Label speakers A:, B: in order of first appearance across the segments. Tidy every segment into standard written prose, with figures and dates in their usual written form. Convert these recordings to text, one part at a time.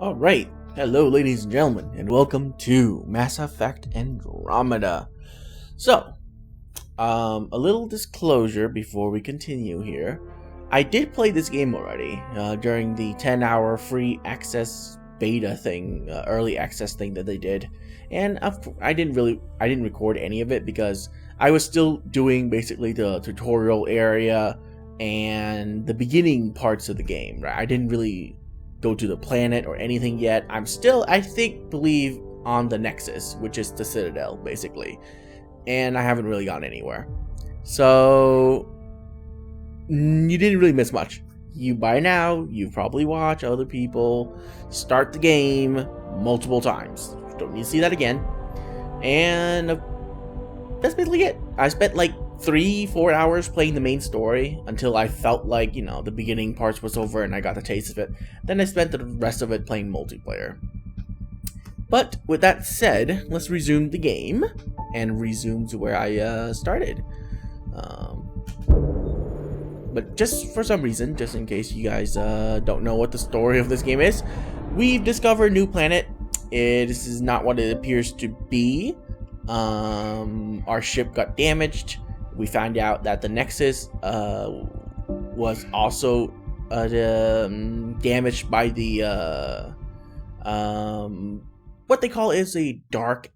A: Alright, hello ladies and gentlemen, and welcome to Mass Effect Andromeda. So, a little disclosure before we continue here. I did play this game already, during the 10-hour free access beta thing, early access thing that they did. And I didn't record any of it because I was still doing basically the tutorial area and the beginning parts of the game, right? I didn't really go to the planet or anything yet. I'm still, believe on the Nexus, which is the Citadel, basically. And I haven't really gone anywhere. So, you didn't really miss much. By now, you've probably watched other people start the game multiple times. Don't need to see that again. And that's basically it. I spent like 3-4 hours playing the main story until I felt like, the beginning parts was over and I got a taste of it. Then I spent the rest of it playing multiplayer. But with that said, let's resume the game and resume to where I started. But just for some reason, just in case you guys don't know what the story of this game is, we've discovered a new planet. This is not what it appears to be. Our ship got damaged. We found out that the Nexus was also damaged by the what they call is a dark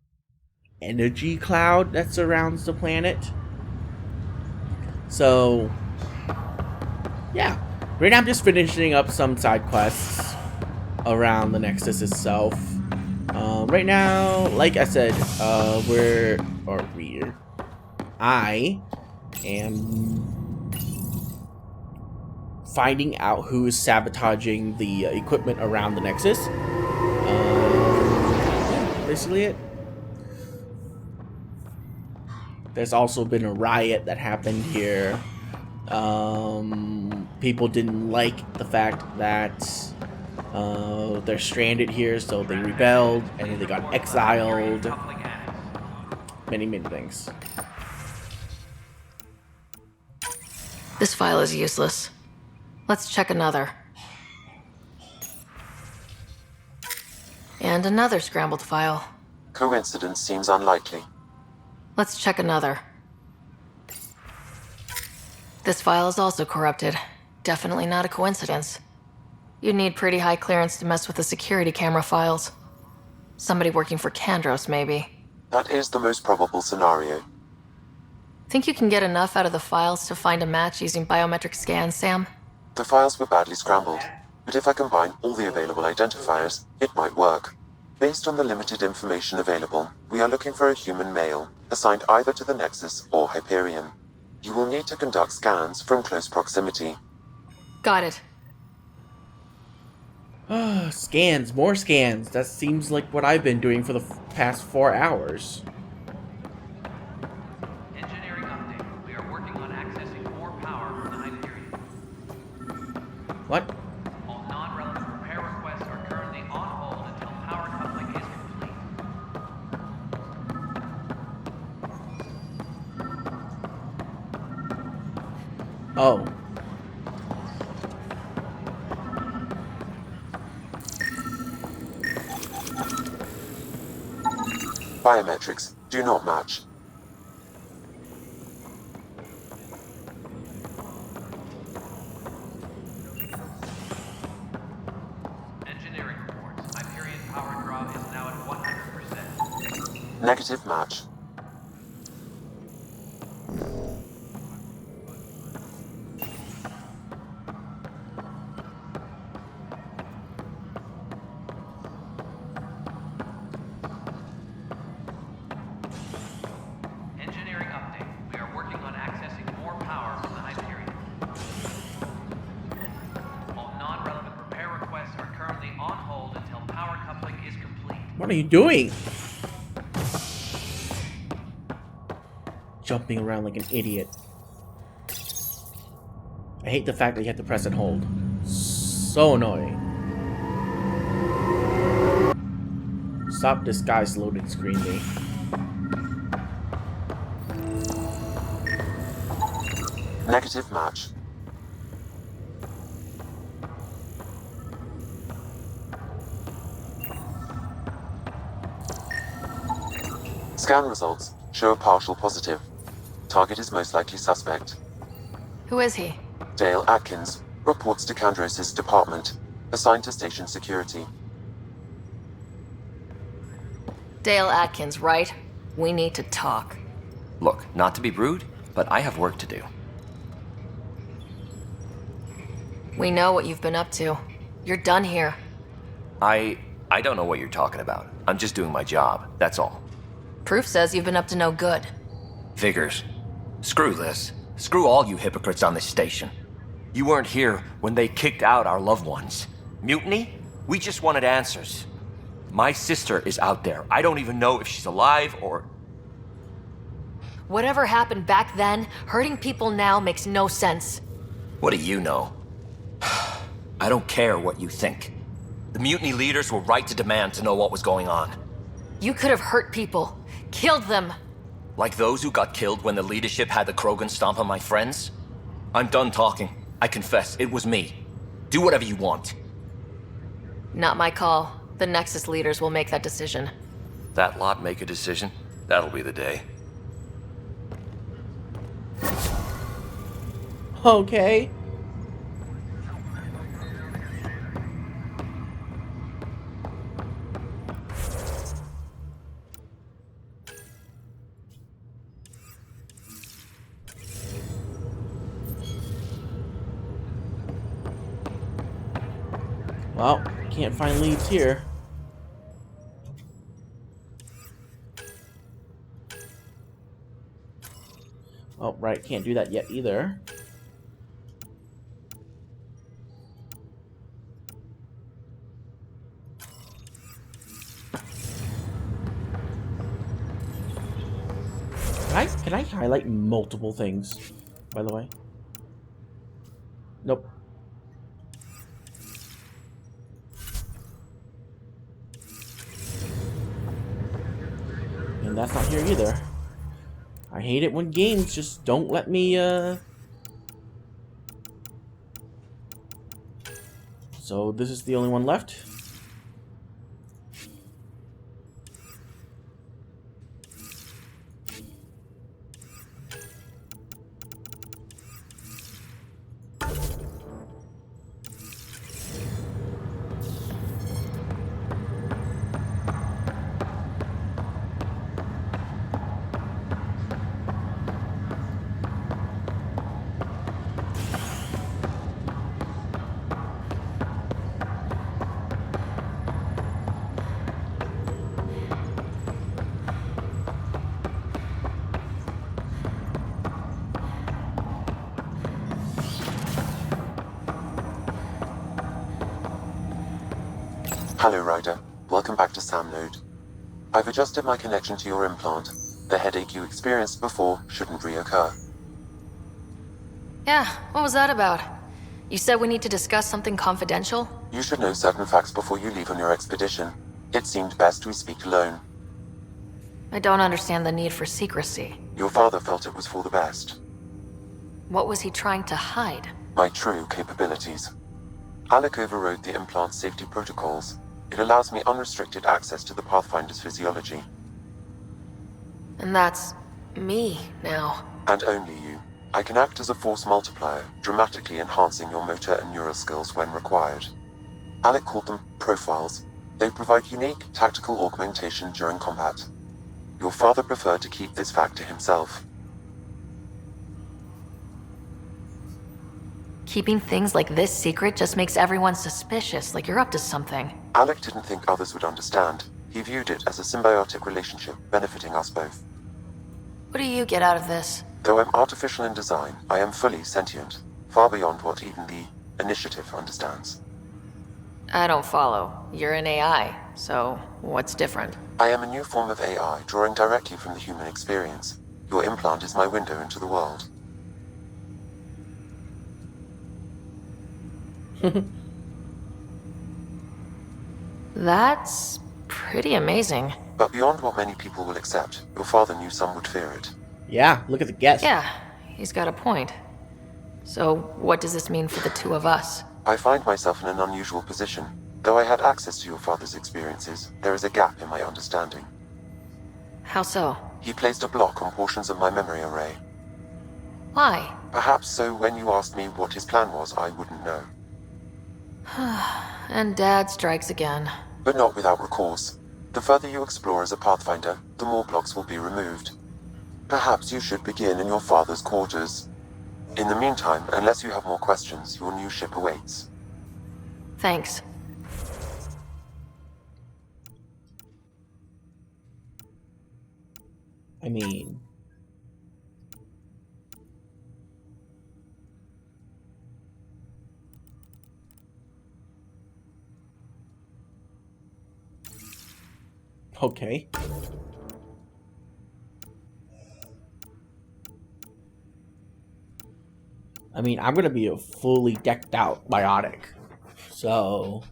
A: energy cloud that surrounds the planet. So yeah, right now I'm just finishing up some side quests around the Nexus itself. Right now, like I said, I am finding out who is sabotaging the equipment around the Nexus. Yeah, basically it. There's also been a riot that happened here. People didn't like the fact that they're stranded here, so they rebelled and then they got exiled. Many things.
B: This file is useless. Let's check another. And another scrambled file.
C: Coincidence seems unlikely.
B: Let's check another. This file is also corrupted. Definitely not a coincidence. You'd need pretty high clearance to mess with the security camera files. Somebody working for Kandros, maybe.
C: That is the most probable scenario.
B: Think you can get enough out of the files to find a match using biometric scans, Sam?
C: The files were badly scrambled, but if I combine all the available identifiers, it might work. Based on the limited information available, we are looking for a human male, assigned either to the Nexus or Hyperion. You will need to conduct scans from close proximity.
B: Got it.
A: Scans, more scans. That seems like what I've been doing for the past 4 hours.
D: Engineering update. We are working on accessing more power from the Hyperion.
A: What?
D: All non-relevant repair requests are currently on hold until power coupling is complete.
A: Oh.
C: Biometrics do not match.
D: Engineering reports. Hyperion power draw is now at 100%.
C: Negative match.
D: Engineering update. We are working on accessing more power from the Hyperion. All non-relevant repair requests are currently on hold until power coupling is complete.
A: What are you doing? Jumping around like an idiot. I hate the fact that you have to press and hold. So annoying. Stop this guy's loading screen me.
C: Negative match. Scan results show a partial positive. Target is most likely suspect.
B: Who is he?
C: Dale Atkins reports to Kandros' department, assigned to station security.
B: Dale Atkins, right? We need to talk.
E: Look, not to be rude, but I have work to do.
B: We know what you've been up to. You're done here.
E: I don't know what you're talking about. I'm just doing my job, that's all.
B: Proof says you've been up to no good.
E: Figures. Screw this. Screw all you hypocrites on this station. You weren't here when they kicked out our loved ones. Mutiny? We just wanted answers. My sister is out there. I don't even know if she's alive or...
B: Whatever happened back then, hurting people now makes no sense.
E: What do you know? I don't care what you think. The mutiny leaders were right to demand to know what was going on.
B: You could have hurt people. Killed them.
E: Like those who got killed when the leadership had the Krogan stomp on my friends? I'm done talking. I confess, it was me. Do whatever you want.
B: Not my call. The Nexus leaders will make that decision.
E: That lot make a decision? That'll be the day.
A: Okay. Well, can't find leads here. Oh, right, can't do that yet either. Can I highlight multiple things, by the way? Nope. And that's not here either. I hate it when games just don't let me, So this is the only one left.
C: Hello, Ryder. Welcome back to Sam Node. I've adjusted my connection to your implant. The headache you experienced before shouldn't reoccur.
B: Yeah, what was that about? You said we need to discuss something confidential?
C: You should know certain facts before you leave on your expedition. It seemed best we speak alone.
B: I don't understand the need for secrecy.
C: Your father felt it was for the best.
B: What was he trying to hide?
C: My true capabilities. Alec overrode the implant's safety protocols. It allows me unrestricted access to the Pathfinder's physiology.
B: And that's me now.
C: And only you. I can act as a force multiplier, dramatically enhancing your motor and neural skills when required. Alec called them profiles. They provide unique tactical augmentation during combat. Your father preferred to keep this fact to himself.
B: Keeping things like this secret just makes everyone suspicious, like you're up to something.
C: Alec didn't think others would understand. He viewed it as a symbiotic relationship benefiting us both.
B: What do you get out of this?
C: Though I'm artificial in design, I am fully sentient, far beyond what even the Initiative understands.
B: I don't follow. You're an AI, so what's different?
C: I am a new form of AI, drawing directly from the human experience. Your implant is my window into the world.
B: That's pretty amazing.
C: But beyond what many people will accept, your father knew some would fear it.
A: Yeah, look at the guess.
B: Yeah, he's got a point. So what does this mean for the two of us?
C: I find myself in an unusual position. Though I had access to your father's experiences, there is a gap in my understanding.
B: How so?
C: He placed a block on portions of my memory array.
B: Why?
C: Perhaps so when you asked me what his plan was, I wouldn't know.
B: And Dad strikes again.
C: But not without recourse. The further you explore as a Pathfinder, the more blocks will be removed. Perhaps you should begin in your father's quarters. In the meantime, unless you have more questions, your new ship awaits.
B: Thanks.
A: I mean... Okay. I mean, I'm gonna be a fully decked out biotic. So...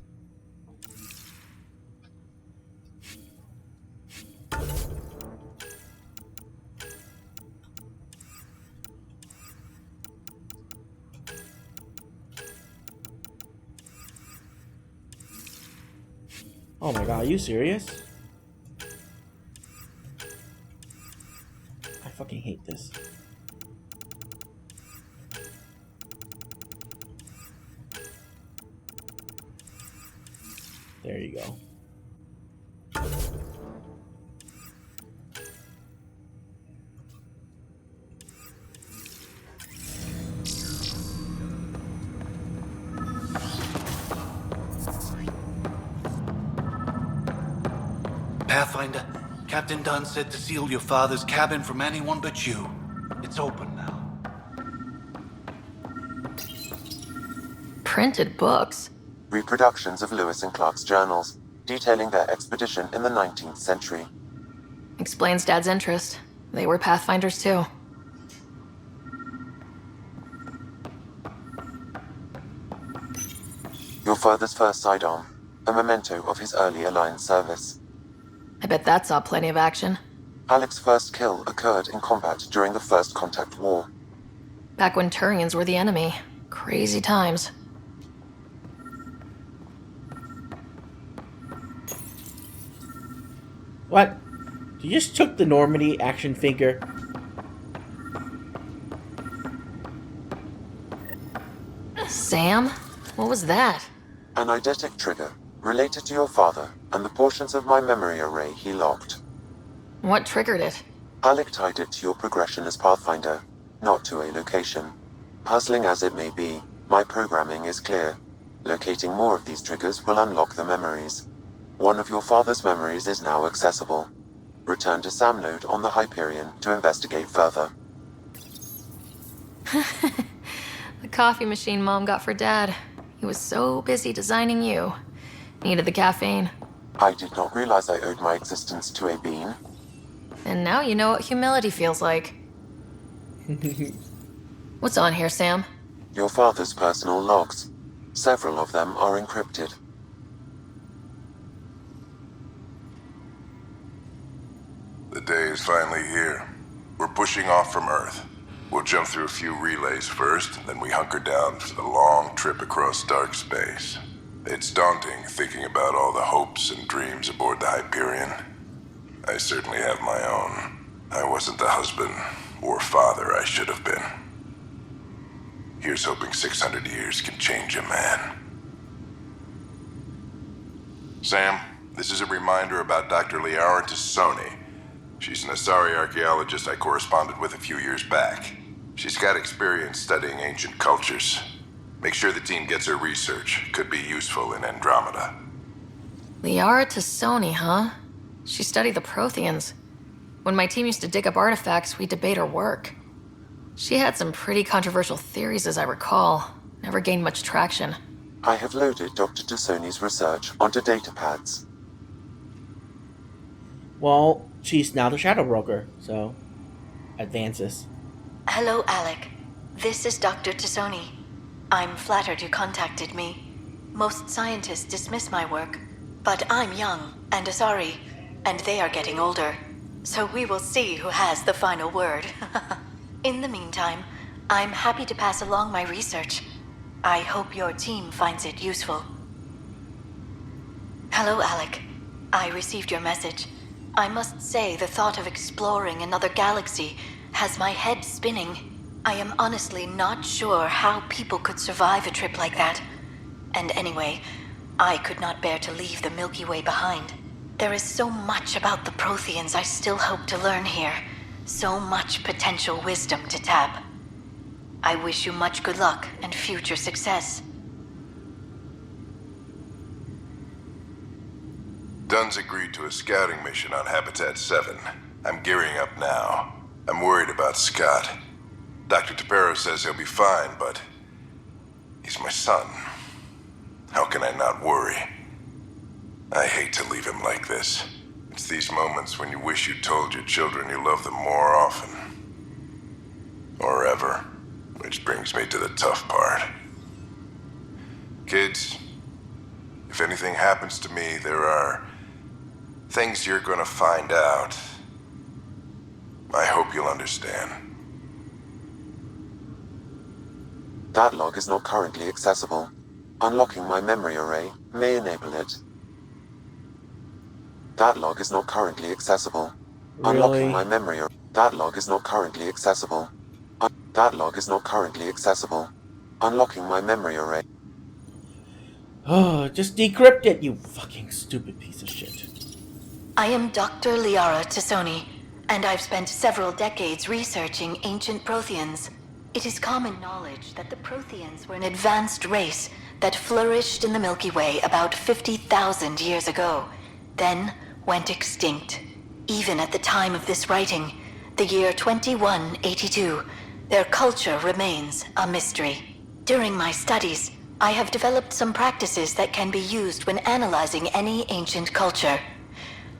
A: Oh my god, are you serious? I fucking hate this. There you go.
F: Pathfinder, Captain Dunn said to seal your father's cabin from anyone but you. It's open now.
B: Printed books?
C: Reproductions of Lewis and Clark's journals, detailing their expedition in the 19th century.
B: Explains Dad's interest. They were Pathfinders too.
C: Your father's first sidearm, a memento of his early Alliance service.
B: I bet that saw plenty of action.
C: Alec's first kill occurred in combat during the First Contact War.
B: Back when Turians were the enemy. Crazy times.
A: What? You just took the Normandy action figure?
B: Sam? What was that?
C: An eidetic trigger, related to your father, and the portions of my memory array he locked.
B: What triggered it?
C: Alec tied it to your progression as Pathfinder, not to a location. Puzzling as it may be, my programming is clear. Locating more of these triggers will unlock the memories. One of your father's memories is now accessible. Return to Sam Node on the Hyperion to investigate further.
B: The coffee machine Mom got for Dad. He was so busy designing you. Needed the caffeine.
C: I did not realize I owed my existence to a bean.
B: And now you know what humility feels like. What's on here, Sam?
C: Your father's personal logs. Several of them are encrypted.
G: The day is finally here. We're pushing off from Earth. We'll jump through a few relays first, then we hunker down for the long trip across dark space. It's daunting thinking about all the hopes and dreams aboard the Hyperion. I certainly have my own. I wasn't the husband or father I should have been. Here's hoping 600 years can change a man. Sam, this is a reminder about Dr. Liara Tassoni. She's an Asari archaeologist I corresponded with a few years back. She's got experience studying ancient cultures. Make sure the team gets her research. Could be useful in Andromeda.
B: Liara Tassoni, huh? She studied the Protheans. When my team used to dig up artifacts, we'd debate her work. She had some pretty controversial theories, as I recall. Never gained much traction.
C: I have loaded Dr. Tassoni's research onto datapads.
A: Well, she's now the Shadow Broker, so... advances.
H: Hello, Alec. This is Dr. Tassoni. I'm flattered you contacted me. Most scientists dismiss my work, but I'm young and Asari, and they are getting older. So we will see who has the final word. In the meantime, I'm happy to pass along my research. I hope your team finds it useful. Hello, Alec. I received your message. I must say the thought of exploring another galaxy has my head spinning. I am honestly not sure how people could survive a trip like that. And anyway, I could not bear to leave the Milky Way behind. There is so much about the Protheans I still hope to learn here. So much potential wisdom to tap. I wish you much good luck and future success.
G: Dunn's agreed to a scouting mission on Habitat 7. I'm gearing up now. I'm worried about Scott. Dr. Tapero says he'll be fine, but he's my son. How can I not worry? I hate to leave him like this. It's these moments when you wish you told your children you love them more often. Or ever. Which brings me to the tough part. Kids, if anything happens to me, there are things you're gonna find out. I hope you'll understand.
C: That log is not currently accessible. Unlocking my memory array may enable it. That log is not currently accessible. Unlocking my memory array. That log is not currently accessible. That log is not currently accessible. Unlocking my memory array.
A: Oh, just decrypt it, you fucking stupid piece of shit.
H: I am Dr. Liara Tassoni, and I've spent several decades researching ancient Protheans. It is common knowledge that the Protheans were an advanced race that flourished in the Milky Way about 50,000 years ago, then went extinct. Even at the time of this writing, the year 2182, their culture remains a mystery. During my studies, I have developed some practices that can be used when analyzing any ancient culture.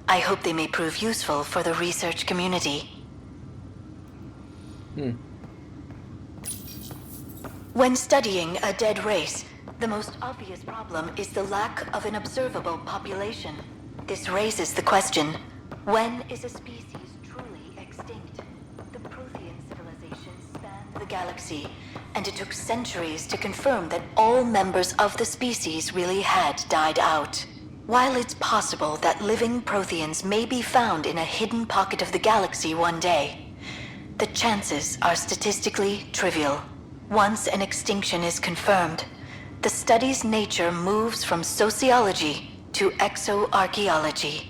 H: I hope they may prove useful for the research community. When studying a dead race, the most obvious problem is the lack of an observable population. This raises the question, when is a species truly extinct? The Prothean civilization spanned the galaxy, and it took centuries to confirm that all members of the species really had died out. While it's possible that living Protheans may be found in a hidden pocket of the galaxy one day, the chances are statistically trivial. Once an extinction is confirmed, the study's nature moves from sociology to exoarchaeology.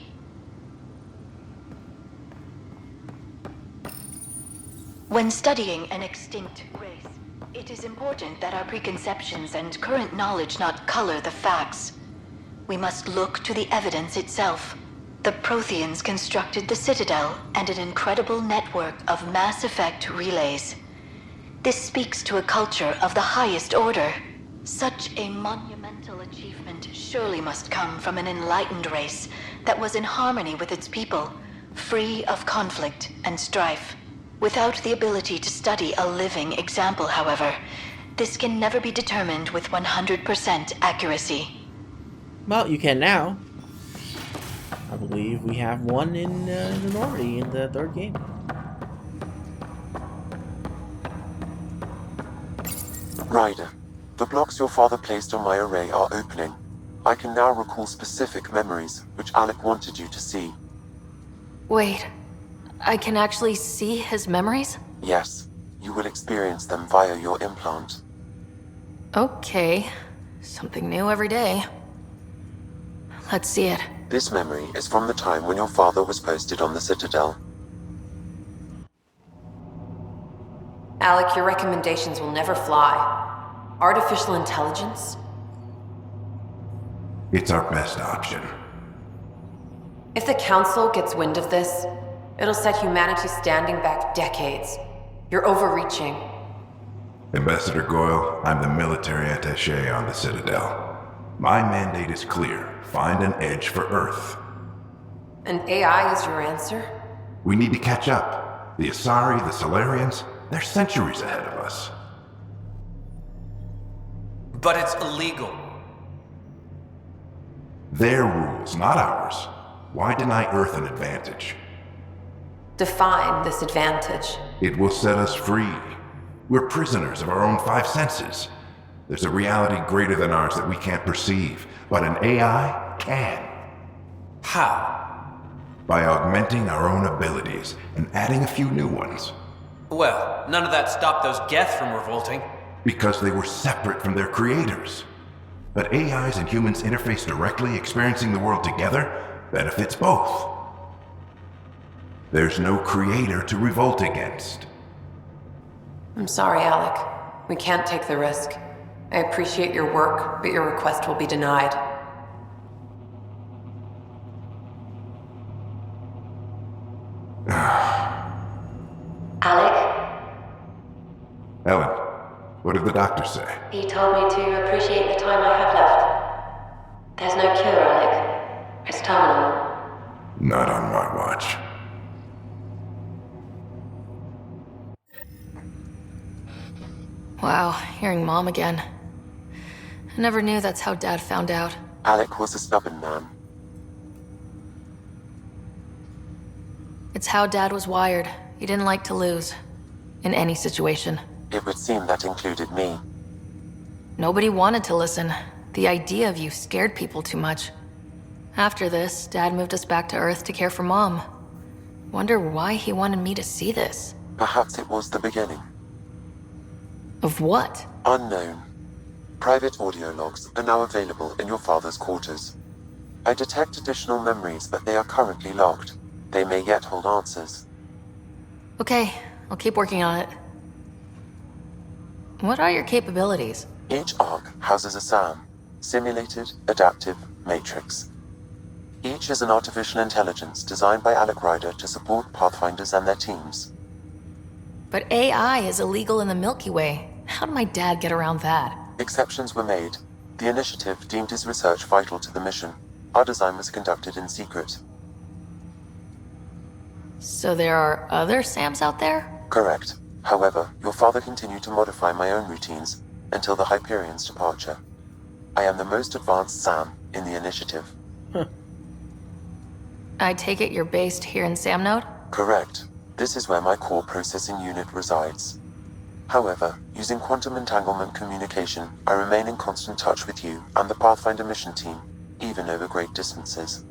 H: When studying an extinct race, it is important that our preconceptions and current knowledge not color the facts. We must look to the evidence itself. The Protheans constructed the Citadel and an incredible network of mass effect relays. This speaks to a culture of the highest order. Such a monumental achievement surely must come from an enlightened race that was in harmony with its people, free of conflict and strife. Without the ability to study a living example, however, this can never be determined with 100% accuracy.
A: Well, you can now. I believe we have one in the Normandy in the third game.
C: Ryder, the blocks your father placed on my array are opening. I can now recall specific memories, which Alec wanted you to see.
B: Wait, I can actually see his memories?
C: Yes, you will experience them via your implant.
B: Okay, something new every day. Let's see it.
C: This memory is from the time when your father was posted on the Citadel.
I: Alec, your recommendations will never fly. Artificial intelligence?
G: It's our best option.
I: If the Council gets wind of this, it'll set humanity standing back decades. You're overreaching.
G: Ambassador Goyle, I'm the military attaché on the Citadel. My mandate is clear. Find an edge for Earth.
I: And AI is your answer?
G: We need to catch up. The Asari, the Solarians, they're centuries ahead of us.
F: But it's illegal.
G: Their rules, not ours. Why deny Earth an advantage?
I: Define this advantage.
G: It will set us free. We're prisoners of our own five senses. There's a reality greater than ours that we can't perceive, but an AI can.
F: How?
J: by augmenting our own abilities and adding a few new ones.
K: Well, none of that stopped those Geth from revolting.
J: Because they were separate from their creators. But AIs and humans interface directly, experiencing the world together benefits both. There's no creator to revolt against.
I: I'm sorry, Alec. We can't take the risk. I appreciate your work, but your request will be denied.
L: Alec?
J: Ellen, what did the doctor say?
L: He told me to appreciate the time I have left. There's no cure, Alec. It's terminal.
J: Not on my watch.
B: Wow, hearing Mom again. I never knew that's how Dad found out.
C: Alec was a stubborn man.
B: It's how Dad was wired. He didn't like to lose. In any situation.
C: It would seem that included me.
B: Nobody wanted to listen. The idea of you scared people too much. After this, Dad moved us back to Earth to care for Mom. Wonder why he wanted me to see this.
C: Perhaps it was the beginning.
B: Of what?
C: Unknown. Private audio logs are now available in your father's quarters. I detect additional memories, but they are currently logged. They may yet hold answers.
B: Okay, I'll keep working on it. What are your capabilities?
C: Each arc houses a SAM, Simulated Adaptive Matrix. Each is an artificial intelligence designed by Alec Ryder to support Pathfinders and their teams.
B: But AI is illegal in the Milky Way. How did my dad get around that?
C: Exceptions were made. The initiative deemed his research vital to the mission. Our design was conducted in secret.
B: So there are other SAMs out there?
C: Correct. However, your father continued to modify my own routines until the Hyperion's departure. I am the most advanced SAM in the initiative.
B: I take it you're based here in Sam Node?
C: Correct. This is where my core processing unit resides. However, using quantum entanglement communication, I remain in constant touch with you and the Pathfinder mission team, even over great distances.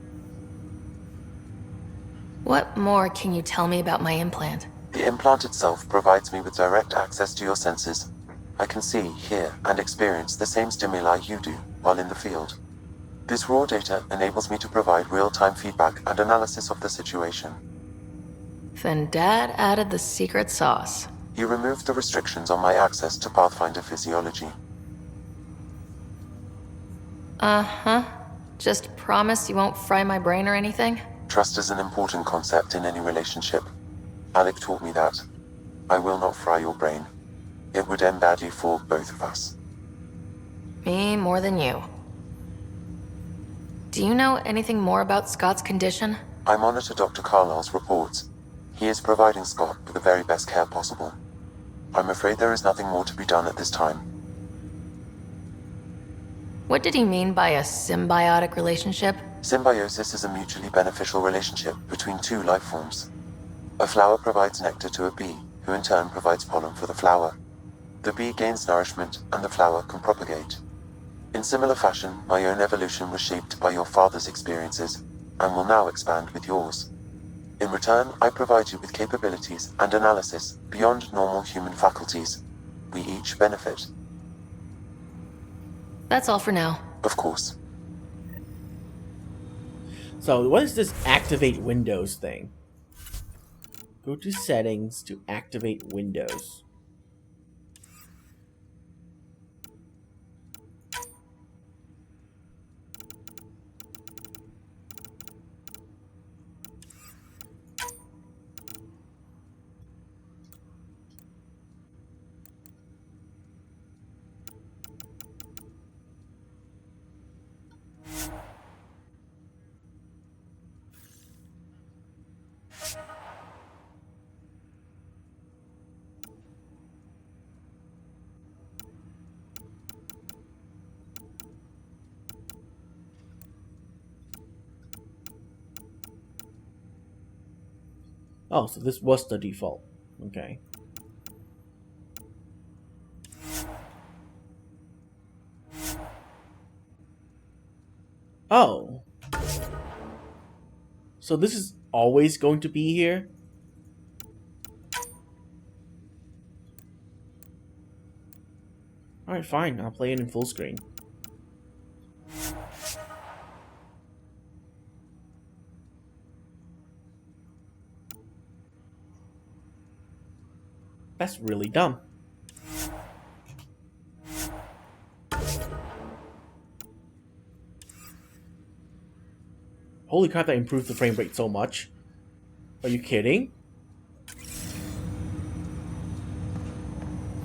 B: What more can you tell me about my implant?
C: The implant itself provides me with direct access to your senses. I can see, hear, and experience the same stimuli you do while in the field. This raw data enables me to provide real-time feedback and analysis of the situation.
B: Then Dad added the secret sauce.
C: He removed the restrictions on my access to Pathfinder physiology.
B: Uh-huh. Just promise you won't fry my brain or anything?
C: Trust is an important concept in any relationship. Alec taught me that. I will not fry your brain. It would end badly for both of us.
B: Me more than you. Do you know anything more about Scott's condition?
C: I monitor Dr. Carlisle's reports. He is providing Scott with the very best care possible. I'm afraid there is nothing more to be done at this time.
B: What did he mean by a symbiotic relationship?
C: Symbiosis is a mutually beneficial relationship between two life forms. A flower provides nectar to a bee, who in turn provides pollen for the flower. The bee gains nourishment, and the flower can propagate. In similar fashion, my own evolution was shaped by your father's experiences, and will now expand with yours. In return, I provide you with capabilities and analysis beyond normal human faculties. We each benefit.
B: That's all for now.
C: Of course.
A: So, what is this activate Windows thing? Go to settings to activate Windows. Oh, so this was the default. Okay. Oh. So this is always going to be here? Alright, fine. I'll play it in full screen. That's really dumb. Holy crap, that improved the frame rate so much. Are you kidding?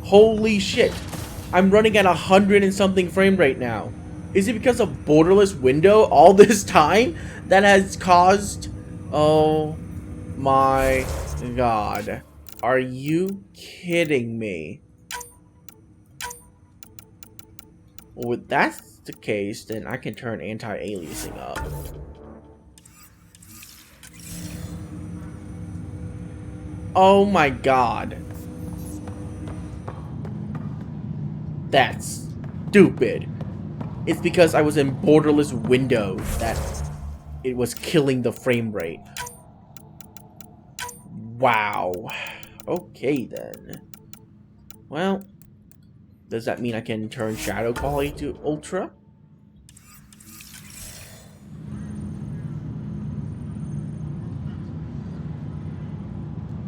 A: Holy shit. I'm running at 100 and something frame rate now. Is it because of borderless window all this time that has caused... Oh my god. Are you kidding me? Well, if that's the case, then I can turn anti-aliasing up. Oh my god. That's stupid. It's because I was in borderless window that it was killing the frame rate. Wow. Okay then. Well, does that mean I can turn shadow quality to ultra?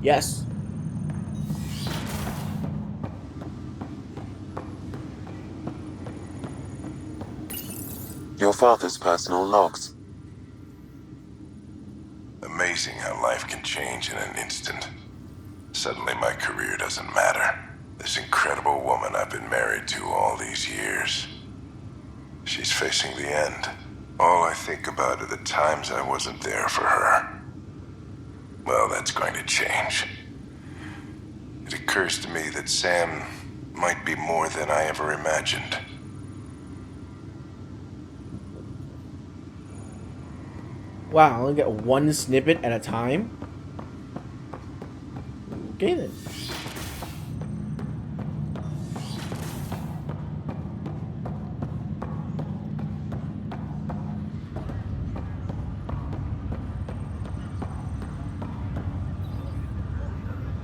A: Yes.
C: Your father's personal logs.
G: Amazing how life can change in an instant. Suddenly my career doesn't matter. This incredible woman I've been married to all these years. She's facing the end. All I think about are the times I wasn't there for her. Well, that's going to change. It occurs to me that Sam might be more than I ever imagined.
A: Wow, I only get one snippet at a time? Okay then.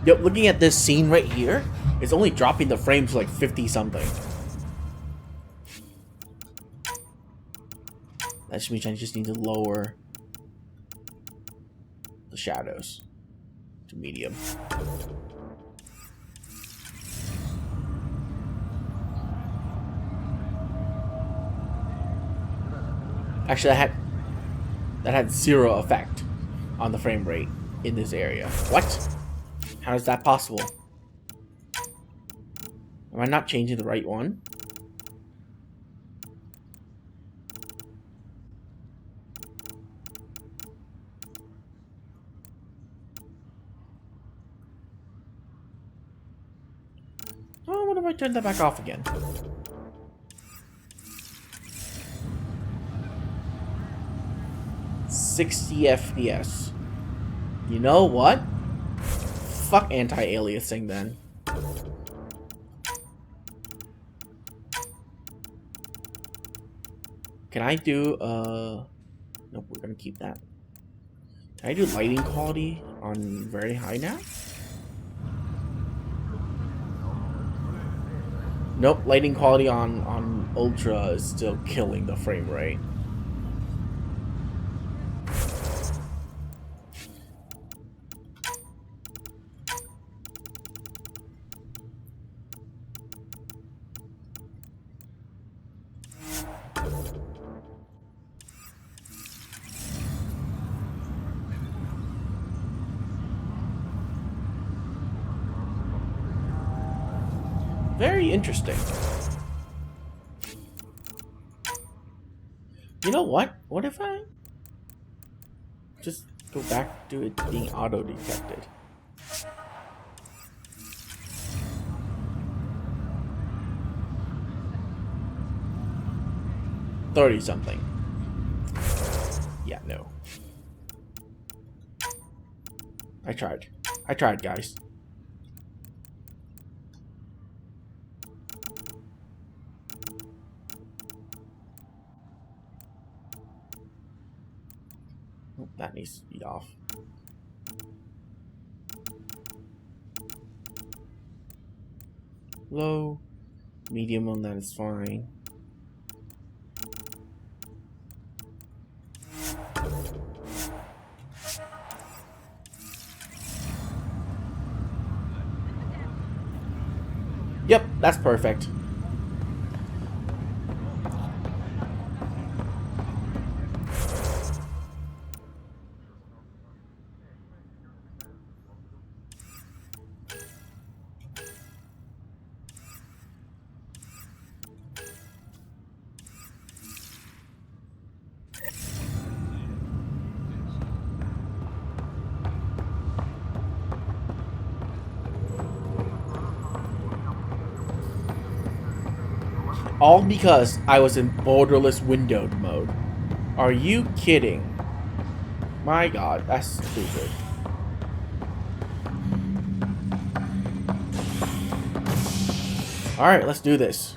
A: Yep, looking at this scene right here, it's only dropping the frames to like 50 something. That just means I just need to lower the shadows to medium. Actually, that had zero effect on the frame rate in this area. What? How is that possible? Am I not changing the right one? Oh, what if I turn that back off again? $60 FPS. You know what? Fuck anti-aliasing then. Can I do, nope, we're gonna keep that. Can I do lighting quality on very high now? Nope, lighting quality on ultra is still killing the frame rate. Very interesting. You know what? What if I just go back to it being auto-detected? $30 something. Yeah, no. I tried. I tried, guys. Oh, that needs to be off. Low, medium on that is fine. Yep, that's perfect. All because I was in borderless windowed mode. Are you kidding? My god, that's stupid. Alright, let's do this.